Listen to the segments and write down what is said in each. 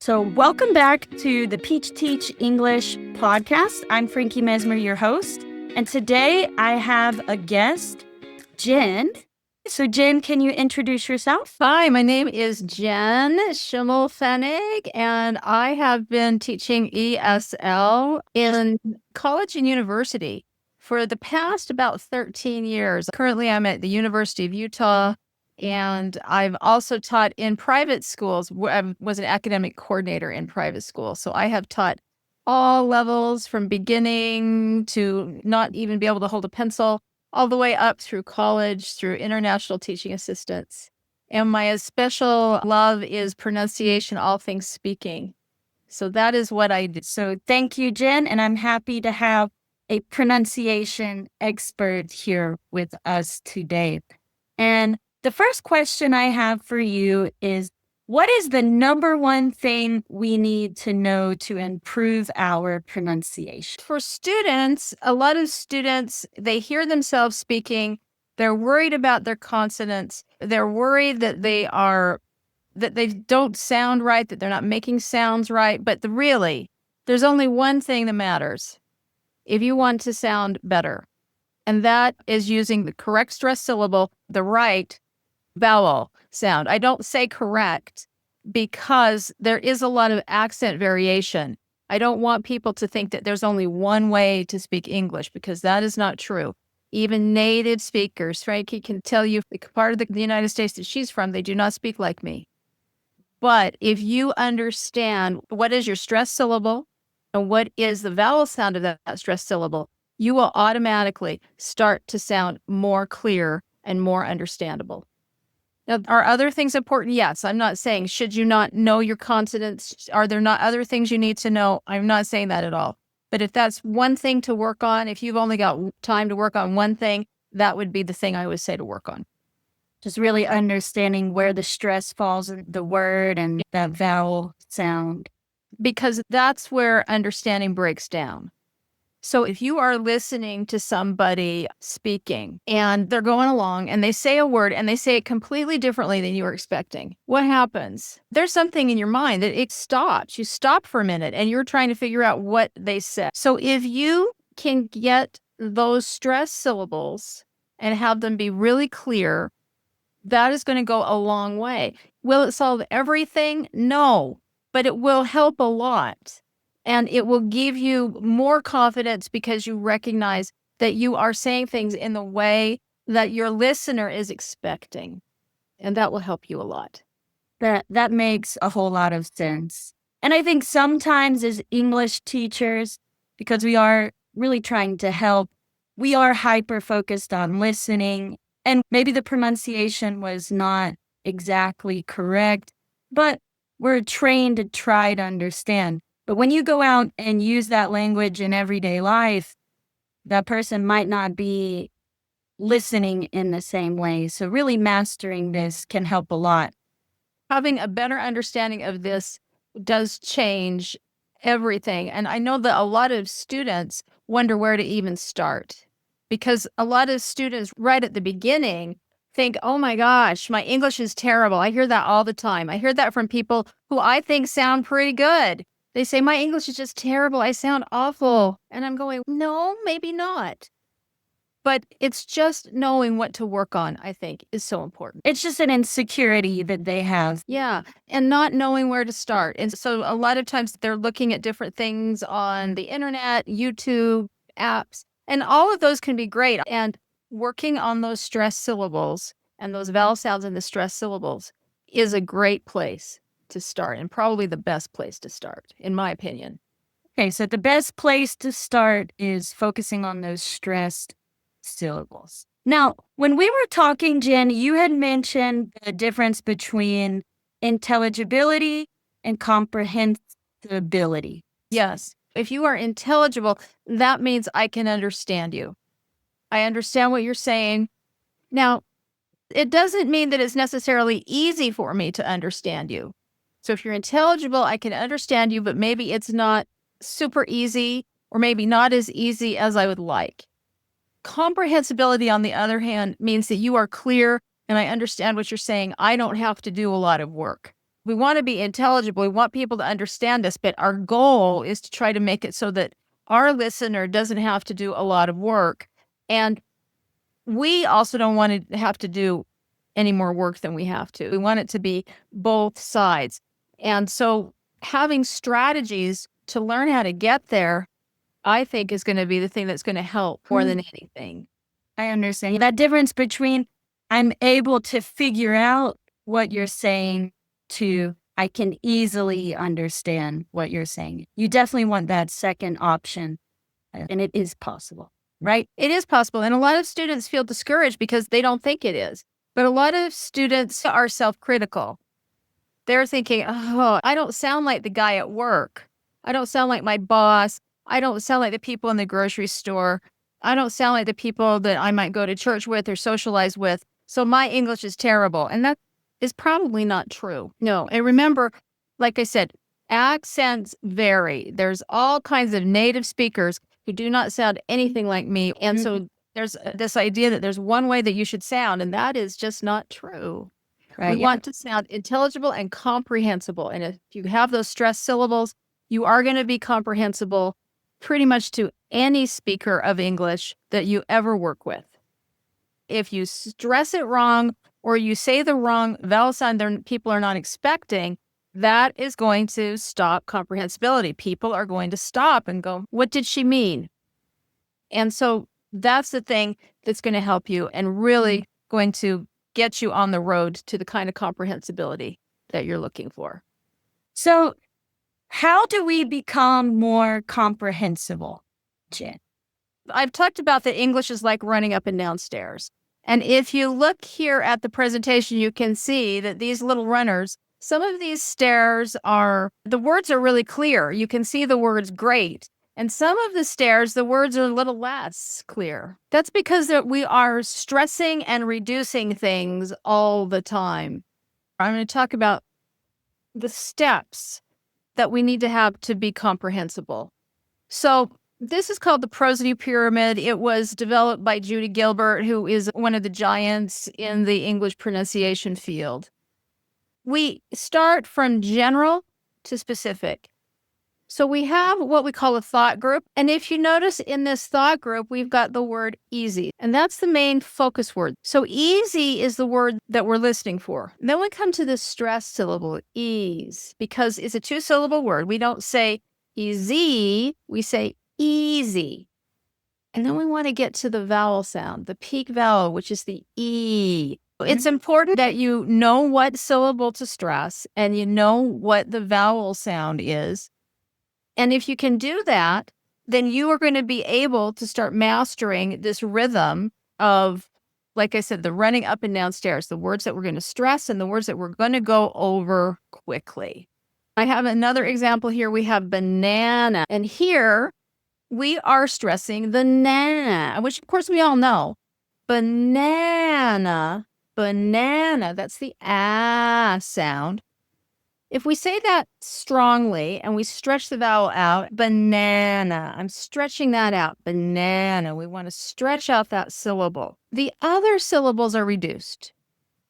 So, welcome back to the Peach Teach English podcast. I'm Frankie Mesmer, your host. And today I have a guest, Jen. So, Jen, can you introduce yourself? Hi, my name is Jen Schimmelpfennig, and I have been teaching ESL in college and university for the past about 13 years. Currently, I'm at the University of Utah, and I've also taught in private schools. I was an academic coordinator in private schools, so I have taught all levels from beginning to not even be able to hold a pencil, all the way up through college, through international teaching assistants. And my special love is pronunciation, all things speaking. So that is what I do. So, thank you, Jen. And I'm happy to have a pronunciation expert here with us today. And the first question I have for you is, what is the number one thing we need to know to improve our pronunciation? For students, a lot of students, they hear themselves speaking. They're worried about their consonants. They're worried that they don't sound right, that they're not making sounds right. But really, there's only one thing that matters if you want to sound better. And that is using the correct stress syllable, the right vowel sound. I don't say correct because there is a lot of accent variation. I don't want people to think that there's only one way to speak English, because that is not true. Even native speakers, Frankie can tell you, the part of the United States that she's from, they do not speak like me. But if you understand what is your stress syllable and what is the vowel sound of that stress syllable, you will automatically start to sound more clear and more understandable. Now, are other things important? Yes. I'm not saying, should you not know your consonants? Are there not other things you need to know? I'm not saying that at all. But if that's one thing to work on, if you've only got time to work on one thing, that would be the thing I would say to work on. Just really understanding where the stress falls in the word and that vowel sound. Because that's where understanding breaks down. So if you are listening to somebody speaking and they're going along and they say a word and they say it completely differently than you were expecting, what happens? There's something in your mind that it stops. You stop for a minute and you're trying to figure out what they said. So if you can get those stress syllables and have them be really clear, that is going to go a long way. Will it solve everything? No, but it will help a lot. And it will give you more confidence because you recognize that you are saying things in the way that your listener is expecting. And that will help you a lot. That makes a whole lot of sense. And I think sometimes as English teachers, because we are really trying to help, we are hyper-focused on listening. And maybe the pronunciation was not exactly correct, but we're trained to try to understand. But when you go out and use that language in everyday life, that person might not be listening in the same way. So really mastering this can help a lot. Having a better understanding of this does change everything. And I know that a lot of students wonder where to even start, because a lot of students right at the beginning think, oh my gosh, my English is terrible. I hear that all the time. I hear that from people who I think sound pretty good. They say, my English is just terrible. I sound awful. And I'm going, no, maybe not. But it's just knowing what to work on, I think, is so important. It's just an insecurity that they have. Yeah, and not knowing where to start. And so a lot of times they're looking at different things on the internet, YouTube, apps, and all of those can be great. And working on those stress syllables and those vowel sounds in the stress syllables is a great place to start, and probably the best place to start, in my opinion. Okay, so the best place to start is focusing on those stressed syllables. Now, when we were talking, Jen, you had mentioned the difference between intelligibility and comprehensibility. Yes. If you are intelligible, that means I can understand you. I understand what you're saying. Now, it doesn't mean that it's necessarily easy for me to understand you. So if you're intelligible, I can understand you, but maybe it's not super easy, or maybe not as easy as I would like. Comprehensibility, on the other hand, means that you are clear and I understand what you're saying. I don't have to do a lot of work. We want to be intelligible. We want people to understand us, but our goal is to try to make it so that our listener doesn't have to do a lot of work. And we also don't want to have to do any more work than we have to. We want it to be both sides. And so having strategies to learn how to get there, I think, is going to be the thing that's going to help more than anything. I understand that difference between I'm able to figure out what you're saying to I can easily understand what you're saying. You definitely want that second option, and it is possible, right? It is possible. And a lot of students feel discouraged because they don't think it is. But a lot of students are self-critical. They're thinking, oh, I don't sound like the guy at work. I don't sound like my boss. I don't sound like the people in the grocery store. I don't sound like the people that I might go to church with or socialize with. So my English is terrible. And that is probably not true. No. And remember, like I said, accents vary. There's all kinds of native speakers who do not sound anything like me. And so there's this idea that there's one way that you should sound, and that is just not true. Right. We want to sound intelligible and comprehensible. And if you have those stressed syllables, you are going to be comprehensible pretty much to any speaker of English that you ever work with. If you stress it wrong or you say the wrong vowel sound people are not expecting, that is going to stop comprehensibility. People are going to stop and go, what did she mean? And so that's the thing that's going to help you and really going to get you on the road to the kind of comprehensibility that you're looking for. So how do we become more comprehensible, Jen? I've talked about that English is like running up and down stairs. And if you look here at the presentation, you can see that these little runners, some of these stairs the words are really clear. You can see the words great. And some of the stairs, the words are a little less clear. That's because we are stressing and reducing things all the time. I'm going to talk about the steps that we need to have to be comprehensible. So this is called the Prosody Pyramid. It was developed by Judy Gilbert, who is one of the giants in the English pronunciation field. We start from general to specific. So we have what we call a thought group. And if you notice in this thought group, we've got the word easy. And that's the main focus word. So easy is the word that we're listening for. And then we come to the stress syllable, ease, because it's a two-syllable word. We don't say easy, we say easy. And then we want to get to the vowel sound, the peak vowel, which is the E. It's important that you know what syllable to stress and you know what the vowel sound is. And if you can do that, then you are going to be able to start mastering this rhythm of, like I said, the running up and down stairs, the words that we're going to stress and the words that we're going to go over quickly. I have another example here. We have banana. And here we are stressing the na, which of course we all know. Banana, banana, that's the ah sound. If we say that strongly and we stretch the vowel out, banana, I'm stretching that out, banana. We want to stretch out that syllable. The other syllables are reduced.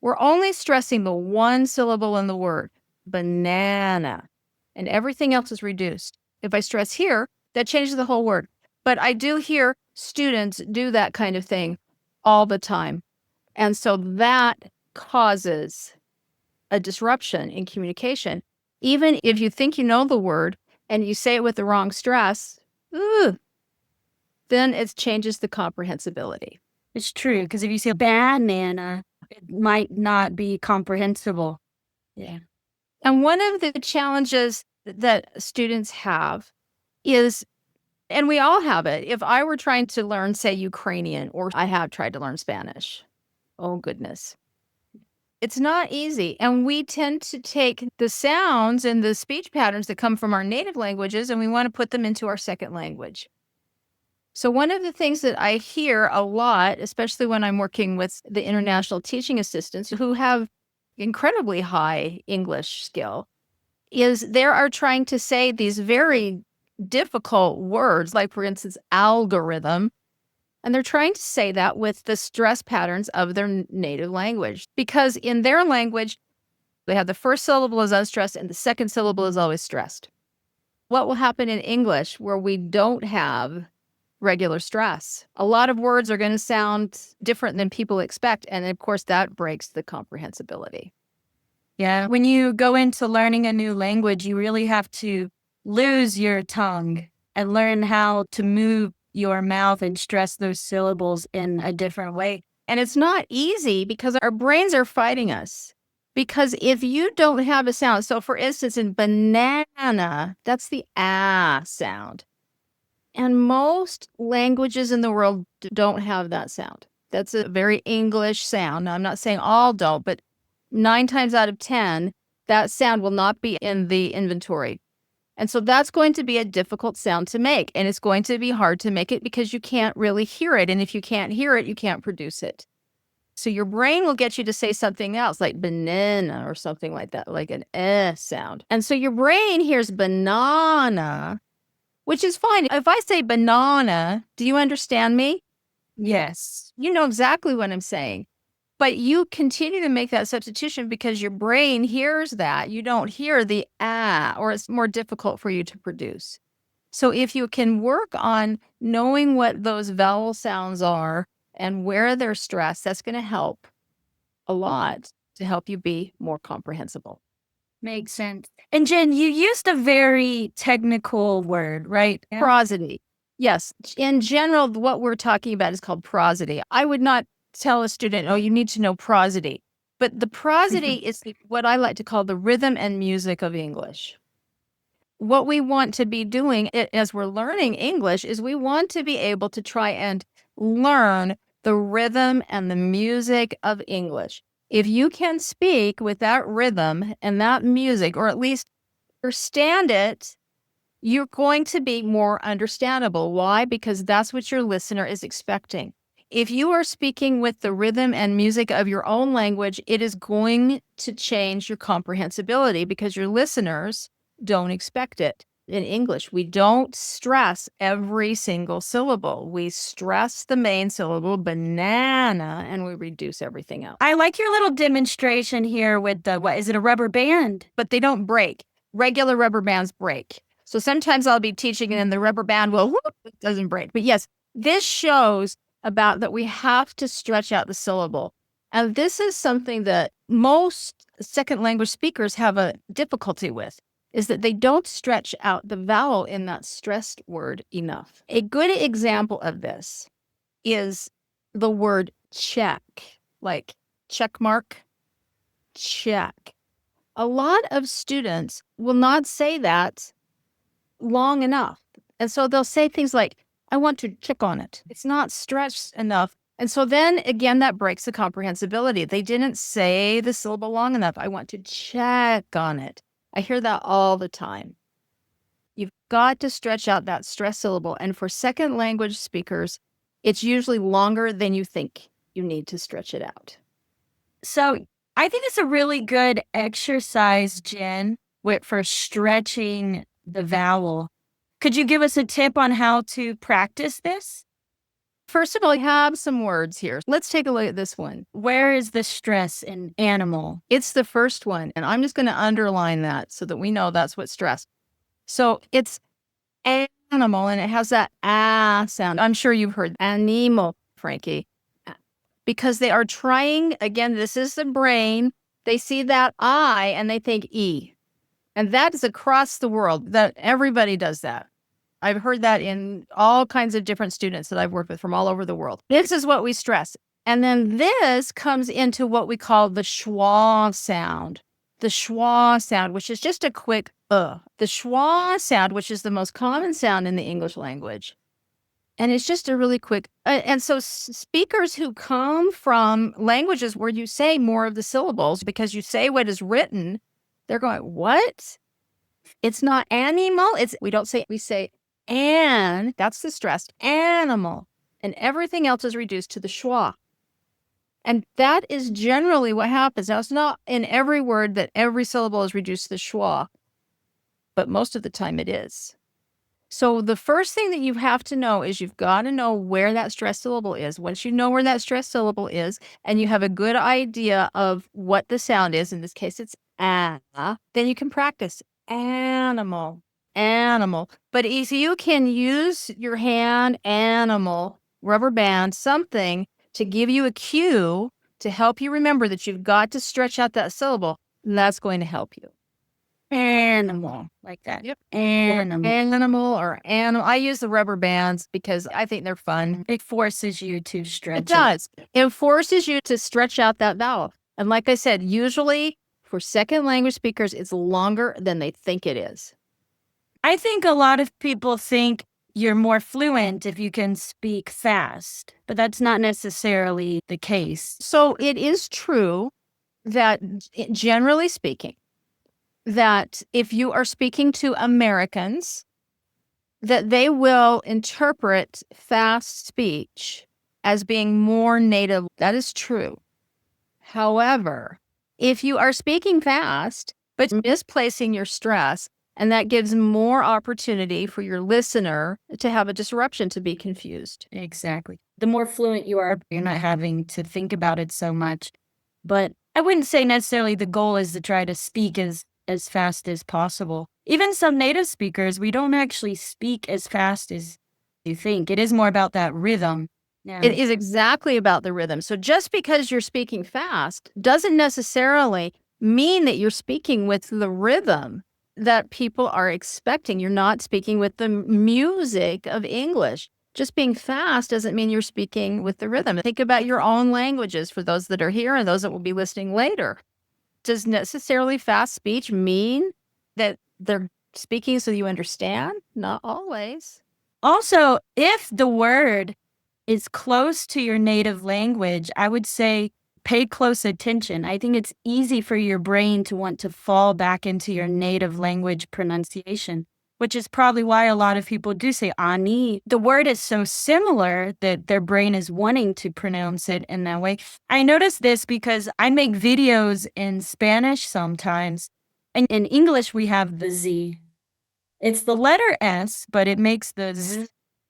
We're only stressing the one syllable in the word, banana, and everything else is reduced. If I stress here, that changes the whole word. But I do hear students do that kind of thing all the time. And so that causes a disruption in communication. Even if you think you know the word and you say it with the wrong stress, then it changes the comprehensibility. It's true, because if you say banana, it might not be comprehensible. Yeah. And one of the challenges that students have is, and we all have it, if I were trying to learn, say, Ukrainian, or I have tried to learn Spanish, oh goodness. It's not easy. And we tend to take the sounds and the speech patterns that come from our native languages and we want to put them into our second language. So one of the things that I hear a lot, especially when I'm working with the international teaching assistants who have incredibly high English skill, is they are trying to say these very difficult words, like for instance, algorithm. And they're trying to say that with the stress patterns of their native language, because in their language, They have the first syllable is unstressed and the second syllable is always stressed. What will happen in English where we don't have regular stress? A lot of words are going to sound different than people expect. And of course, that breaks the comprehensibility. Yeah. When you go into learning a new language, you really have to lose your tongue and learn how to move your mouth and stress those syllables in a different way. And it's not easy because our brains are fighting us. Because if you don't have a sound, so for instance, in banana, that's the ah sound. And most languages in the world don't have that sound. That's a very English sound. Now, I'm not saying all don't, but 9 times out of 10, that sound will not be in the inventory. And so that's going to be a difficult sound to make. And it's going to be hard to make it because you can't really hear it. And if you can't hear it, you can't produce it. So your brain will get you to say something else like banana or something like that, like an eh sound. And so your brain hears banana, which is fine. If I say banana, do you understand me? Yes. You know exactly what I'm saying. But you continue to make that substitution because your brain hears that. You don't hear the ah, or it's more difficult for you to produce. So if you can work on knowing what those vowel sounds are and where they're stressed, that's going to help a lot to help you be more comprehensible. Makes sense. And Jen, you used a very technical word, right? Yeah. Prosody. Yes. In general, what we're talking about is called prosody. I would not tell a student, oh, you need to know prosody. But the prosody is what I like to call the rhythm and music of English. What we want to be doing as we're learning English is we want to be able to try and learn the rhythm and the music of English. If you can speak with that rhythm and that music, or at least understand it, you're going to be more understandable. Why? Because that's what your listener is expecting. If you are speaking with the rhythm and music of your own language, it is going to change your comprehensibility because your listeners don't expect it. In English, we don't stress every single syllable. We stress the main syllable, banana, and we reduce everything else. I like your little demonstration here with the, what is it, a rubber band? But they don't break. Regular rubber bands break. So sometimes I'll be teaching and then the rubber band will, whoop, it doesn't break. But yes, this shows about that we have to stretch out the syllable. And this is something that most second language speakers have a difficulty with, is that they don't stretch out the vowel in that stressed word enough. A good example of this is the word check, like check mark, check. A lot of students will not say that long enough. And so they'll say things like, I want to check on it. It's not stretched enough. And so then again, that breaks the comprehensibility. They didn't say the syllable long enough. I want to check on it. I hear that all the time. You've got to stretch out that stress syllable. And for second language speakers, it's usually longer than you think you need to stretch it out. So I think it's a really good exercise, Jen, for stretching the vowel. Could you give us a tip on how to practice this? First of all, I have some words here. Let's take a look at this one. Where is the stress in animal? It's the first one, and I'm just going to underline that so that we know that's what's stressed. So it's animal, and it has that ah sound. I'm sure you've heard animal, Frankie, because they are trying, again, this is the brain. They see that I and they think E. And that is across the world. That everybody does that. I've heard that in all kinds of different students that I've worked with from all over the world. This is what we stress. And then this comes into what we call the schwa sound. The schwa sound, which is just a quick The schwa sound, which is the most common sound in the English language. And it's just a really quick. And so speakers who come from languages where you say more of the syllables because you say what is written, they're going, what? It's not animal. We say and, that's the stressed animal. And everything else is reduced to the schwa. And that is generally what happens. Now, it's not in every word that every syllable is reduced to the schwa, but most of the time it is. So the first thing that you have to know is you've got to know where that stressed syllable is. Once you know where that stressed syllable is, and you have a good idea of what the sound is, in this case, it's then you can practice animal, animal. But if you can use your hand, animal, rubber band, something to give you a cue to help you remember that you've got to stretch out that syllable, that's going to help you. Animal, like that. Yep. Animal. Animal or animal. I use the rubber bands because I think they're fun. It forces you to stretch It does. It forces you to stretch out that vowel. And like I said, usually for second language speakers, it's longer than they think it is. I think a lot of people think you're more fluent if you can speak fast, but that's not necessarily the case. So it is true that, generally speaking, that if you are speaking to Americans, that they will interpret fast speech as being more native. That is true. However, if you are speaking fast, but misplacing your stress, and that gives more opportunity for your listener to have a disruption, to be confused. Exactly. The more fluent you are, you're not having to think about it so much. But I wouldn't say necessarily the goal is to try to speak as fast as possible. Even some native speakers, we don't actually speak as fast as you think. It is more about that rhythm. Yeah. It is exactly about the rhythm. So just because you're speaking fast doesn't necessarily mean that you're speaking with the rhythm that people are expecting. You're not speaking with the music of English. Just being fast doesn't mean you're speaking with the rhythm. Think about your own languages for those that are here and those that will be listening later. Does necessarily fast speech mean that they're speaking so you understand? Not always. Also, if the word is close to your native language, I would say pay close attention. I think it's easy for your brain to want to fall back into your native language pronunciation, which is probably why a lot of people do say ani. The word is so similar that their brain is wanting to pronounce it in that way. I notice this because I make videos in Spanish sometimes, and in English we have the Z. It's the letter S, but it makes the Z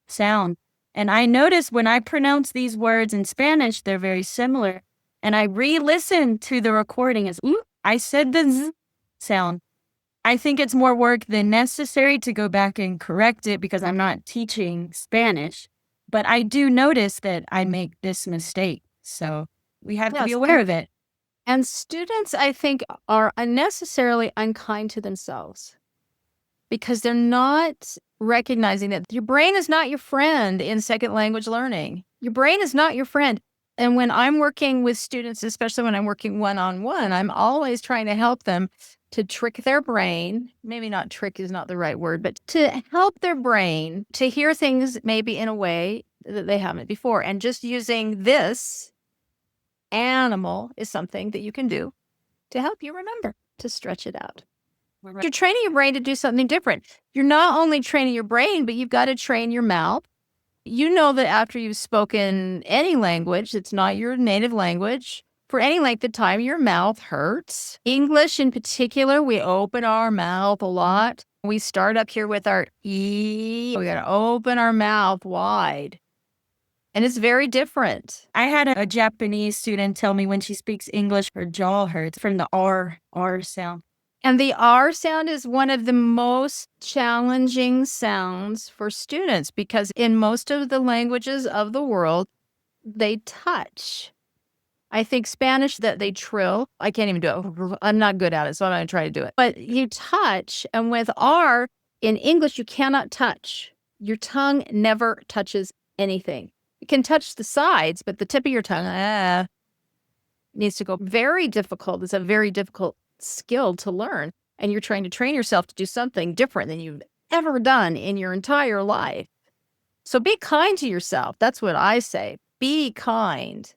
sound. And I notice when I pronounce these words in Spanish, they're very similar. And I re-listen to the recording as, ooh, I said the Z sound. I think it's more work than necessary to go back and correct it because I'm not teaching Spanish. But I do notice that I make this mistake. So we have to be aware of it. And students, I think, are unnecessarily unkind to themselves because they're not recognizing that your brain is not your friend in second language learning. Your brain is not your friend. And when I'm working with students, especially when I'm working one-on-one, I'm always trying to help them to trick their brain. Maybe not trick is not the right word, but to help their brain to hear things maybe in a way that they haven't before. And just using this animal is something that you can do to help you remember, to stretch it out. You're training your brain to do something different. You're not only training your brain, but you've got to train your mouth. You know that after you've spoken any language, it's not your native language, for any length of time, your mouth hurts. English in particular, we open our mouth a lot. We start up here with our E. We got to open our mouth wide. And it's very different. I had a Japanese student tell me when she speaks English, her jaw hurts from the R sound. And the R sound is one of the most challenging sounds for students because in most of the languages of the world, they touch. I think Spanish that they trill. I can't even do it. I'm not good at it, so I'm not going to try to do it. But you touch, and with R in English, you cannot touch. Your tongue never touches anything. You can touch the sides, but the tip of your tongue needs to go. Very difficult. It's a very difficult skill to learn. And you're trying to train yourself to do something different than you've ever done in your entire life. So be kind to yourself. That's what I say. Be kind.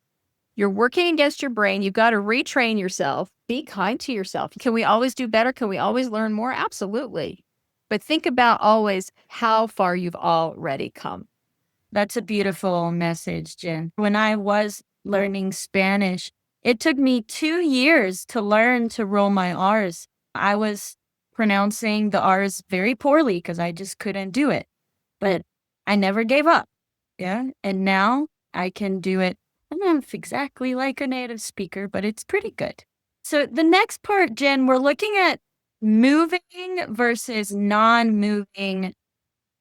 You're working against your brain. You've got to retrain yourself. Be kind to yourself. Can we always do better? Can we always learn more? Absolutely. But think about always how far you've already come. That's a beautiful message, Jen. When I was learning Spanish, it took me 2 years to learn to roll my R's. I was pronouncing the R's very poorly because I just couldn't do it. But I never gave up. Yeah. And now I can do it. I'm not exactly like a native speaker, but it's pretty good. So the next part, Jen, we're looking at moving versus non-moving.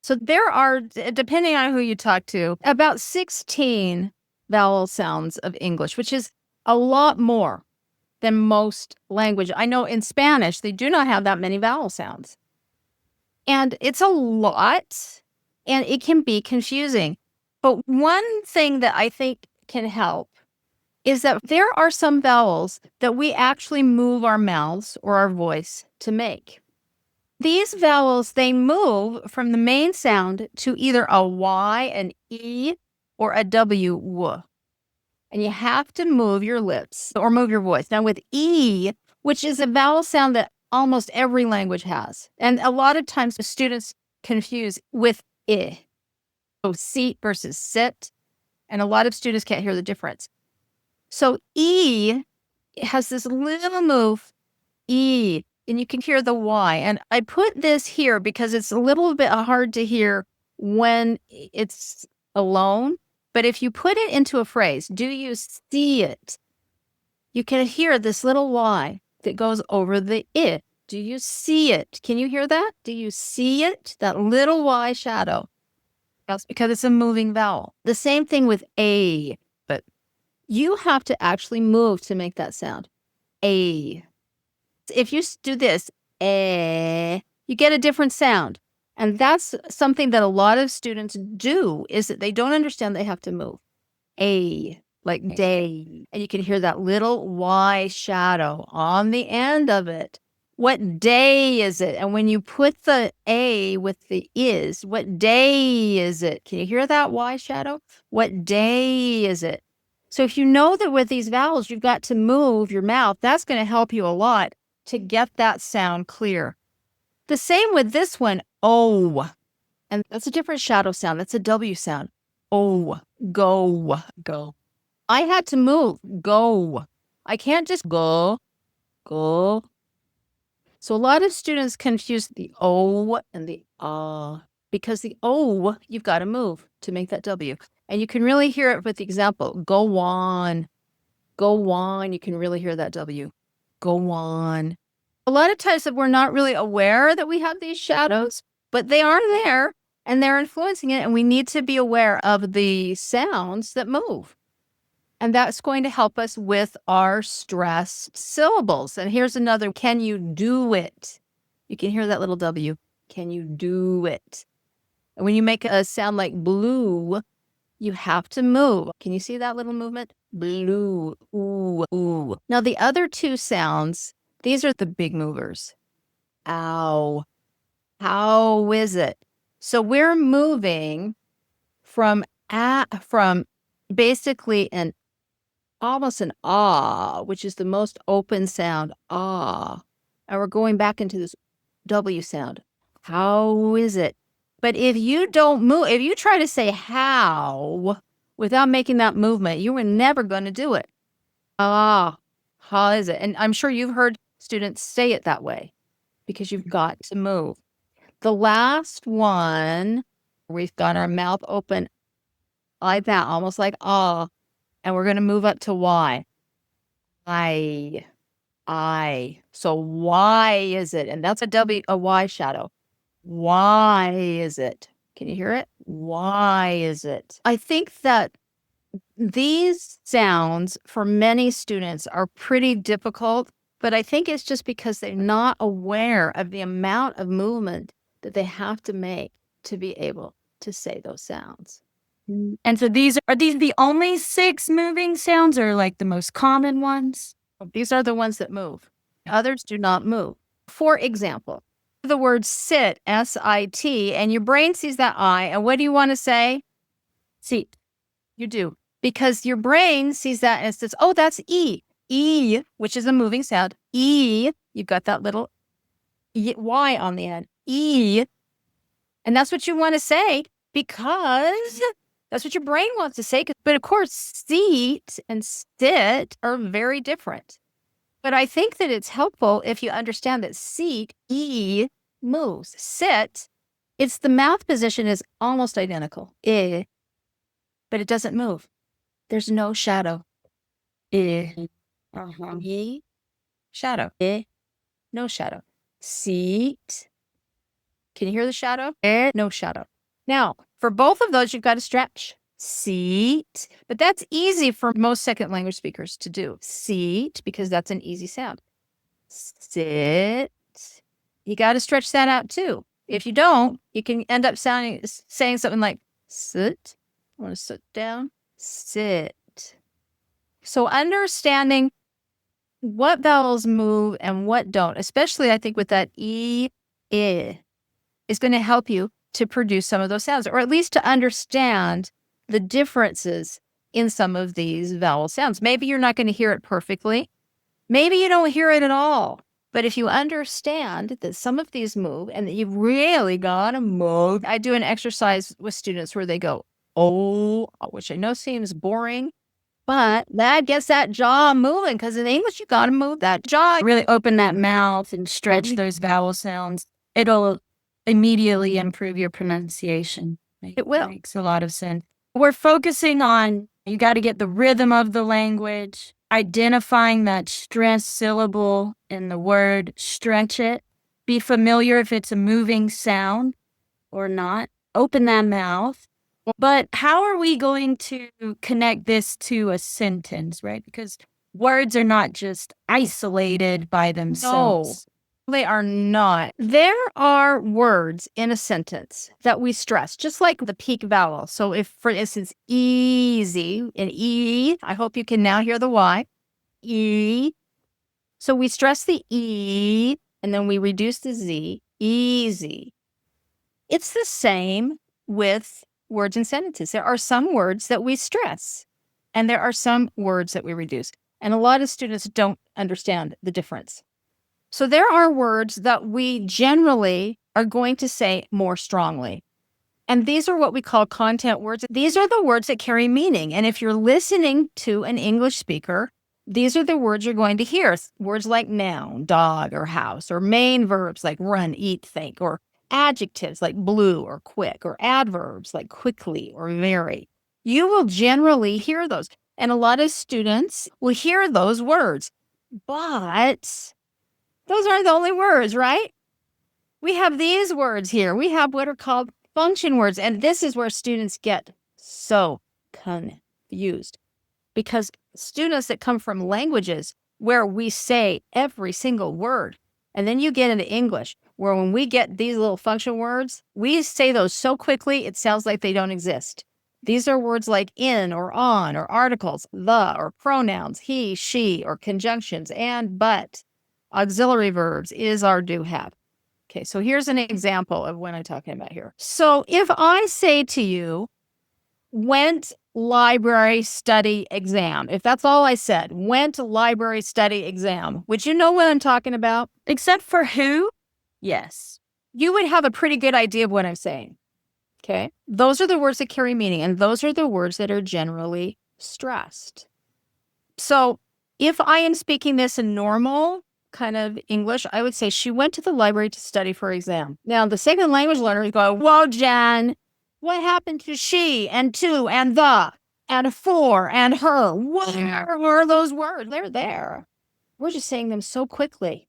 So there are, depending on who you talk to, about 16 vowel sounds of English, which is a lot more than most language. I know in Spanish, they do not have that many vowel sounds. And it's a lot, and it can be confusing. But one thing that I think can help is that there are some vowels that we actually move our mouths or our voice to make. These vowels, they move from the main sound to either a Y, an E, or a W, W. And you have to move your lips or move your voice. Now with E, which is a vowel sound that almost every language has. And a lot of times the students confuse with I. So seat versus sit. And a lot of students can't hear the difference. So E has this little move, E, and you can hear the Y. And I put this here because it's a little bit hard to hear when it's alone. But if you put it into a phrase, do you see it? You can hear this little Y that goes over the I. Do you see it? Can you hear that? Do you see it? That little Y shadow. That's because it's a moving vowel. The same thing with A, but you have to actually move to make that sound. A. If you do this, you get a different sound. And that's something that a lot of students do, is that they don't understand they have to move. A, like day. And you can hear that little Y shadow on the end of it. What day is it? And when you put the A with the is, what day is it? Can you hear that Y shadow? What day is it? So if you know that with these vowels, you've got to move your mouth, that's going to help you a lot to get that sound clear. The same with this one, O. And that's a different shadow sound. That's a W sound. O, go, go. I had to move, go. I can't just go, go. So a lot of students confuse the O and the because the O, you've got to move to make that W. And you can really hear it with the example, go on, go on. You can really hear that W, go on. A lot of times that we're not really aware that we have these shadows, but they are there and they're influencing it. And we need to be aware of the sounds that move. And that's going to help us with our stressed syllables. And here's another, can you do it? You can hear that little W. Can you do it? And when you make a sound like blue, you have to move. Can you see that little movement? Blue, ooh, ooh. Now the other two sounds, these are the big movers. Ow. How is it? So we're moving from basically almost an ah, which is the most open sound, ah. And we're going back into this W sound. How is it? But if you don't move, if you try to say how without making that movement, you were never going to do it. Ah, how is it? And I'm sure you've heard students say it that way because you've got to move. The last one, we've got our mouth open like that, almost like ah, and we're going to move up to Y. I. So why is it? And that's a Y shadow. Why is it? Can you hear it? Why is it? I think that these sounds for many students are pretty difficult, but I think it's just because they're not aware of the amount of movement that they have to make to be able to say those sounds. And so are these the only 6 moving sounds, or like the most common ones? These are the ones that move. Others do not move. For example, the word sit, S-I-T, and your brain sees that I, and what do you want to say? Seat. You do. Because your brain sees that and it says, oh, that's E. E, which is a moving sound. E, you've got that little Y on the end. E. And that's what you want to say because that's what your brain wants to say. But of course, seat and sit are very different. But I think that it's helpful if you understand that seat, E, moves. Sit, it's the mouth position is almost identical. I, but it doesn't move. There's no shadow. I. Uh-huh. E. shadow. No shadow. Seat. Can you hear the shadow? No shadow. Now, for both of those, you've got to stretch. Seat. But that's easy for most second language speakers to do. Seat, because that's an easy sound. Sit. You got to stretch that out too. If you don't, you can end up saying something like sit. I want to sit down. Sit. So understanding what vowels move and what don't, especially I think with that I, is going to help you to produce some of those sounds, or at least to understand the differences in some of these vowel sounds. Maybe you're not going to hear it perfectly. Maybe you don't hear it at all. But if you understand that some of these move and that you've really got to move, I do an exercise with students where they go, oh, which I know seems boring, but that gets that jaw moving, because in English, you got to move that jaw. Really open that mouth and stretch those vowel sounds. It'll immediately improve your pronunciation. It will. Makes a lot of sense. We're focusing on, you got to get the rhythm of the language, identifying that stressed syllable in the word, stretch it. Be familiar if it's a moving sound or not. Open that mouth. But how are we going to connect this to a sentence, right? Because words are not just isolated by themselves. No, they are not. There are words in a sentence that we stress, just like the peak vowel. So if, for instance, easy, an E, I hope you can now hear the Y, E. So we stress the E, and then we reduce the Z, easy. It's the same with words and sentences. There are some words that we stress, and there are some words that we reduce. And a lot of students don't understand the difference. So there are words that we generally are going to say more strongly. And these are what we call content words. These are the words that carry meaning. And if you're listening to an English speaker, these are the words you're going to hear. Words like noun, dog, or house, or main verbs like run, eat, think, or adjectives like blue or quick, or adverbs like quickly or very. You will generally hear those. And a lot of students will hear those words. But those aren't the only words, right? We have these words here. We have what are called function words. And this is where students get so confused. Because students that come from languages where we say every single word, and then you get into English, where when we get these little function words, we say those so quickly, it sounds like they don't exist. These are words like in or on or articles, the or pronouns, he, she, or conjunctions, and, but, auxiliary verbs, is, are, do, have. Okay, so here's an example of what I'm talking about here. So if I say to you, went library study exam, if that's all I said, went library study exam, would you know what I'm talking about? Except for who? Yes. You would have a pretty good idea of what I'm saying. Okay. Those are the words that carry meaning, and those are the words that are generally stressed. So if I am speaking this in normal kind of English, I would say she went to the library to study for exam. Now, the second language learners go, whoa, Jen, what happened to she and to and the and for and her? Where are those words? They're there. We're just saying them so quickly.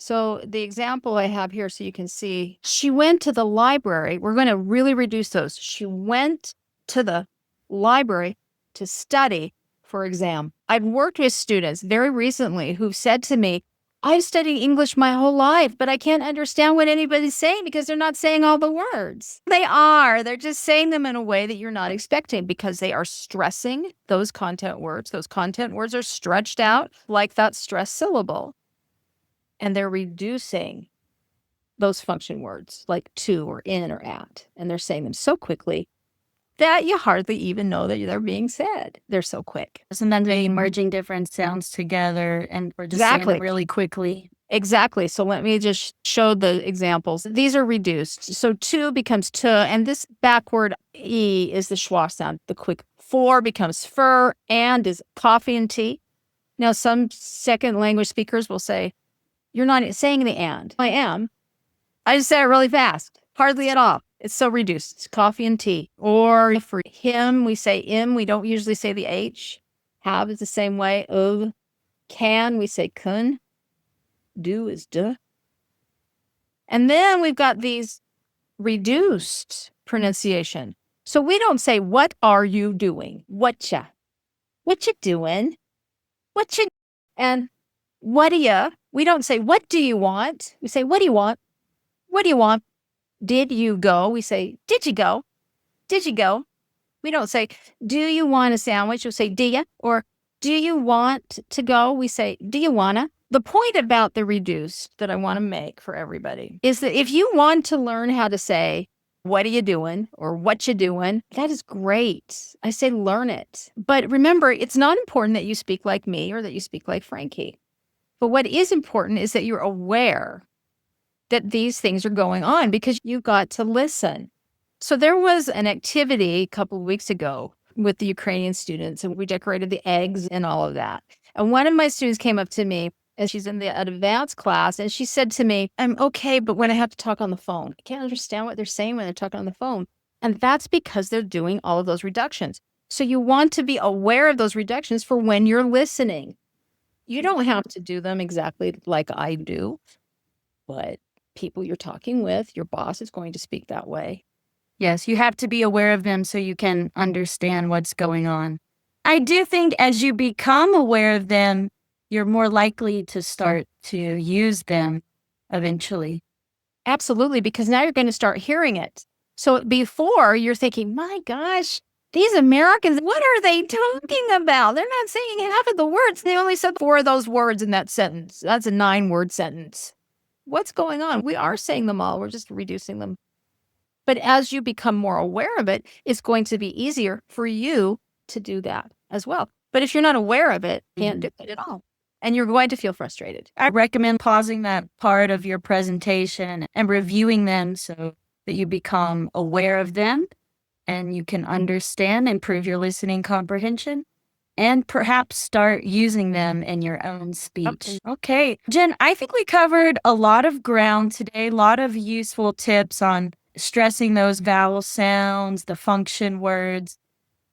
So the example I have here so you can see, she went to the library. We're going to really reduce those. She went to the library to study for exam. I've worked with students very recently who've said to me, I've studied English my whole life, but I can't understand what anybody's saying because they're not saying all the words. They are. They're just saying them in a way that you're not expecting because they are stressing those content words. Those content words are stretched out like that stressed syllable. And they're reducing those function words like to or in or at. And they're saying them so quickly that you hardly even know that they're being said. They're so quick. Sometimes they're merging different sounds together and we're just saying them really quickly. Exactly. So let me just show the examples. These are reduced. So to becomes to, and this backward E is the schwa sound, the quick. For becomes fur, and is coffee and tea. Now, some second language speakers will say, you're not saying the and. I am. I just said it really fast. Hardly at all. It's so reduced. It's coffee and tea. Or for him, we say im. We don't usually say the H. Have is the same way. Of. Can, we say kun. Do is duh. And then we've got these reduced pronunciation. So we don't say, what are you doing? What you doing? What you, and what do you, we don't say, what do you want? We say, what do you want? What do you want? Did you go? We say, did you go? Did you go? We don't say, do you want a sandwich? We'll say, do you? Or do you want to go? We say, do you wanna? The point about the reduced that I want to make for everybody is that if you want to learn how to say, what are you doing? Or what you doing? That is great. I say learn it. But remember, it's not important that you speak like me or that you speak like Frankie. But what is important is that you're aware that these things are going on because you got to listen. So there was an activity a couple of weeks ago with the Ukrainian students, and we decorated the eggs and all of that. And one of my students came up to me, and she's in the advanced class, and she said to me, I'm okay, but when I have to talk on the phone, I can't understand what they're saying when they're talking on the phone. And that's because they're doing all of those reductions. So you want to be aware of those reductions for when you're listening. You don't have to do them exactly like I do, but people you're talking with, your boss is going to speak that way. Yes, you have to be aware of them so you can understand what's going on. I do think as you become aware of them, you're more likely to start to use them eventually. Absolutely, because now you're going to start hearing it. So before you're thinking, my gosh, these Americans, what are they talking about? They're not saying half of the words. They only said 4 of those words in that sentence. That's a 9-word sentence. What's going on? We are saying them all. We're just reducing them. But as you become more aware of it, it's going to be easier for you to do that as well. But if you're not aware of it, you can't do it at all. And you're going to feel frustrated. I recommend pausing that part of your presentation and reviewing them so that you become aware of them and you can understand, improve your listening comprehension, and perhaps start using them in your own speech. Okay. Jen, I think we covered a lot of ground today, a lot of useful tips on stressing those vowel sounds, the function words.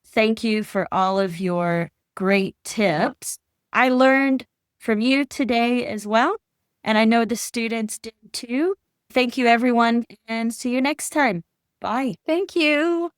Thank you for all of your great tips. I learned from you today as well, and I know the students did too. Thank you, everyone, and see you next time. Bye. Thank you.